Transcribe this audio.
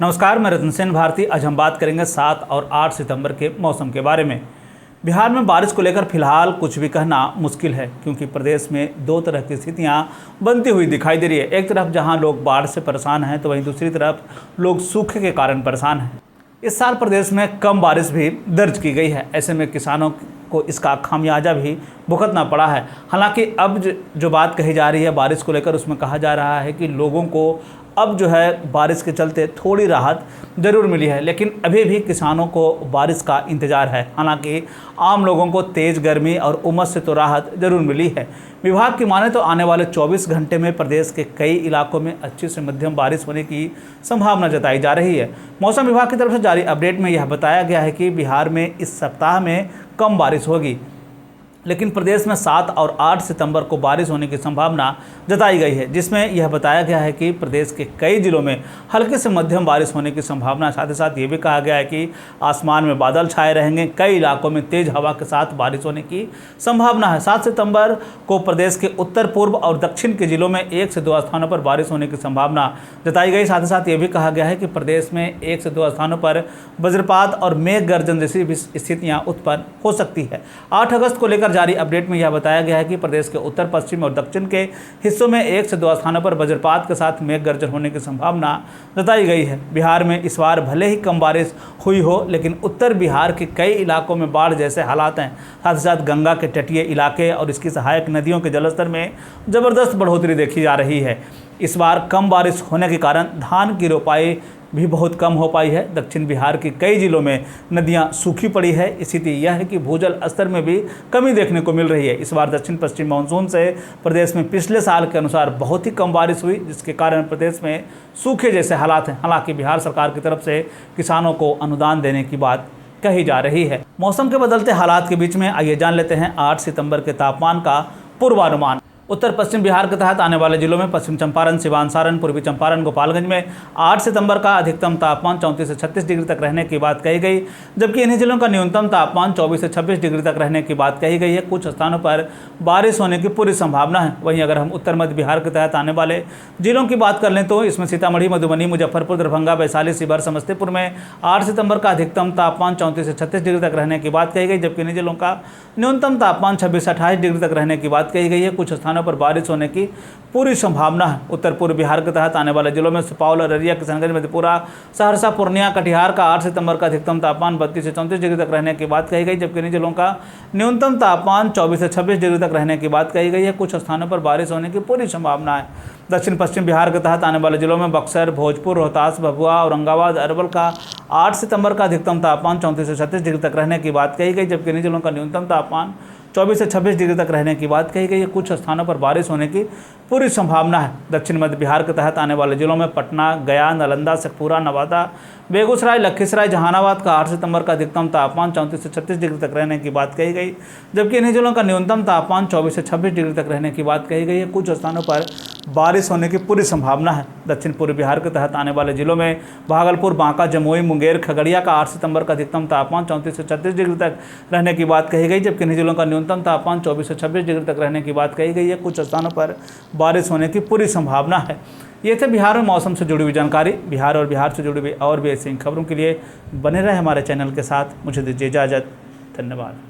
नमस्कार, मैं रतन सेन भारती। आज हम बात करेंगे 7 और 8 सितंबर के मौसम के बारे में। बिहार में बारिश को लेकर फिलहाल कुछ भी कहना मुश्किल है, क्योंकि प्रदेश में दो तरह की स्थितियां बनती हुई दिखाई दे रही है। एक तरफ जहां लोग बाढ़ से परेशान हैं, तो वहीं दूसरी तरफ लोग सूखे के कारण परेशान हैं। इस साल प्रदेश में कम बारिश भी दर्ज की गई है। ऐसे में किसानों को इसका खामियाजा भी भुगतना पड़ा है। हालांकि अब जो बात कही जा रही है बारिश को लेकर, उसमें कहा जा रहा है कि लोगों को अब जो है बारिश के चलते थोड़ी राहत ज़रूर मिली है, लेकिन अभी भी किसानों को बारिश का इंतज़ार है। हालांकि आम लोगों को तेज़ गर्मी और उमस से तो राहत ज़रूर मिली है। विभाग की माने तो आने वाले 24 घंटे में प्रदेश के कई इलाकों में अच्छी से मध्यम बारिश होने की संभावना जताई जा रही है। मौसम विभाग की तरफ से जारी अपडेट में यह बताया गया है कि बिहार में इस सप्ताह में कम बारिश होगी, लेकिन प्रदेश में 7 और 8 सितंबर को बारिश होने की संभावना जताई गई है, जिसमें यह बताया गया है कि प्रदेश के कई जिलों में हल्के से मध्यम बारिश होने की संभावना। साथ ही साथ ये भी कहा गया है कि आसमान में बादल छाए रहेंगे, कई इलाकों में तेज हवा के साथ बारिश होने की संभावना है। 7 सितंबर को प्रदेश के उत्तर पूर्व और दक्षिण के जिलों में 1 से 2 स्थानों पर बारिश होने की संभावना जताई गई। साथ ही साथ ये भी कहा गया है कि प्रदेश में 1 से 2 स्थानों पर वज्रपात और मेघ गर्जन जैसी भी स्थितियाँ उत्पन्न हो सकती है। 8 अगस्त को लेकर जारी अपडेट में यह बताया गया है कि प्रदेश के उत्तर पश्चिम और दक्षिण के हिस्सों में 1 से 2 स्थानों पर वज्रपात के साथ मेघ गर्जन होने की संभावना जताई गई है। बिहार में इस बार भले ही कम बारिश हुई हो, लेकिन उत्तर बिहार के कई इलाकों में बाढ़ जैसे हालात हैं। साथ ही साथ गंगा के तटीय इलाके और इसकी सहायक नदियों के जलस्तर में जबरदस्त बढ़ोतरी देखी जा रही है। इस बार कम बारिश होने के कारण धान की रोपाई भी बहुत कम हो पाई है। दक्षिण बिहार के कई जिलों में नदियां सूखी पड़ी है। स्थिति यह है कि भूजल स्तर में भी कमी देखने को मिल रही है। इस बार दक्षिण पश्चिम मानसून से प्रदेश में पिछले साल के अनुसार बहुत ही कम बारिश हुई, जिसके कारण प्रदेश में सूखे जैसे हालात हैं। हालांकि बिहार सरकार की तरफ से किसानों को अनुदान देने की बात कही जा रही है। मौसम के बदलते हालात के बीच में आइए जान लेते हैं 8 सितंबर के तापमान का पूर्वानुमान। उत्तर पश्चिम बिहार के तहत आने वाले जिलों में पश्चिम चंपारण, सिवान, सारण, पूर्वी चंपारण, गोपालगंज में 8 सितंबर का अधिकतम तापमान 34 से 36 डिग्री तक रहने की बात कही गई, जबकि इन्हीं जिलों का न्यूनतम तापमान 24 से 26 डिग्री तक रहने की बात कही गई है। कुछ स्थानों पर बारिश होने की पूरी संभावना है। वहीं अगर हम उत्तर मध्य बिहार के तहत आने वाले जिलों की बात कर लें तो इसमें सीतामढ़ी, मधुबनी, मुजफ्फरपुर, दरभंगा, वैशाली, शिवहर, समस्तीपुर में 8 सितंबर का अधिकतम तापमान 34 से 36 डिग्री तक रहने की बात कही गई, जबकि इन्हीं जिलों का न्यूनतम तापमान 26 से 28 डिग्री तक रहने की बात कही गई है। कुछ स्थानों पर बारिश होने की पूरी संभावना है। उत्तर पूर्व बिहार के तहत आने वाले जिलों में सुपौल, अररिया, किशनगंज, मधेपुरा, सहरसा, पूर्णिया, कटिहार का 8 सितंबर का अधिकतम तापमान 32 से 34 डिग्री तक रहने की बात कही गई, जबकि इन जिलों का न्यूनतम तापमान 24 से 26 डिग्री तक रहने की बात कही गई है। कुछ स्थानों पर बारिश होने की पूरी संभावना है। दक्षिण पश्चिम बिहार के तहत आने वाले जिलों में बक्सर, भोजपुर, रोहतास, भभुआ, औरंगाबाद, अरवल का 8 सितंबर का अधिकतम तापमान 34 से 36 डिग्री तक रहने की बात कही गई, जबकि इन जिलों का न्यूनतम तापमान 24 से 26 डिग्री तक रहने की बात कही गई है। कुछ स्थानों पर बारिश होने की पूरी संभावना है। दक्षिण मध्य बिहार के तहत आने वाले जिलों में पटना, गया, नालंदा, शेखपुरा, नवादा, बेगूसराय, लखीसराय, जहानाबाद का 8 सितंबर का अधिकतम तापमान 34 से 36 डिग्री तक रहने की बात कही गई, जबकि इन्हीं जिलों का न्यूनतम तापमान 24 से 26 डिग्री तक रहने की बात कही गई है। कुछ स्थानों पर बारिश होने की पूरी संभावना है। दक्षिण पूर्व बिहार के तहत आने वाले जिलों में भागलपुर, बांका, जमुई, मुंगेर, खगड़िया का 8 सितंबर का अधिकतम तापमान 34 से 36 डिग्री तक रहने की बात कही गई, जबकि इन्हीं जिलों का न्यूनतम तापमान 24 से 26 डिग्री तक रहने की बात कही गई है। कुछ स्थानों पर बारिश होने की पूरी संभावना है। ये थे बिहार में मौसम से जुड़ी हुई जानकारी। बिहार और बिहार से जुड़ी हुई और भी ऐसी खबरों के लिए बने रहे हमारे चैनल के साथ। मुझे दीजिए इजाज़त। धन्यवाद।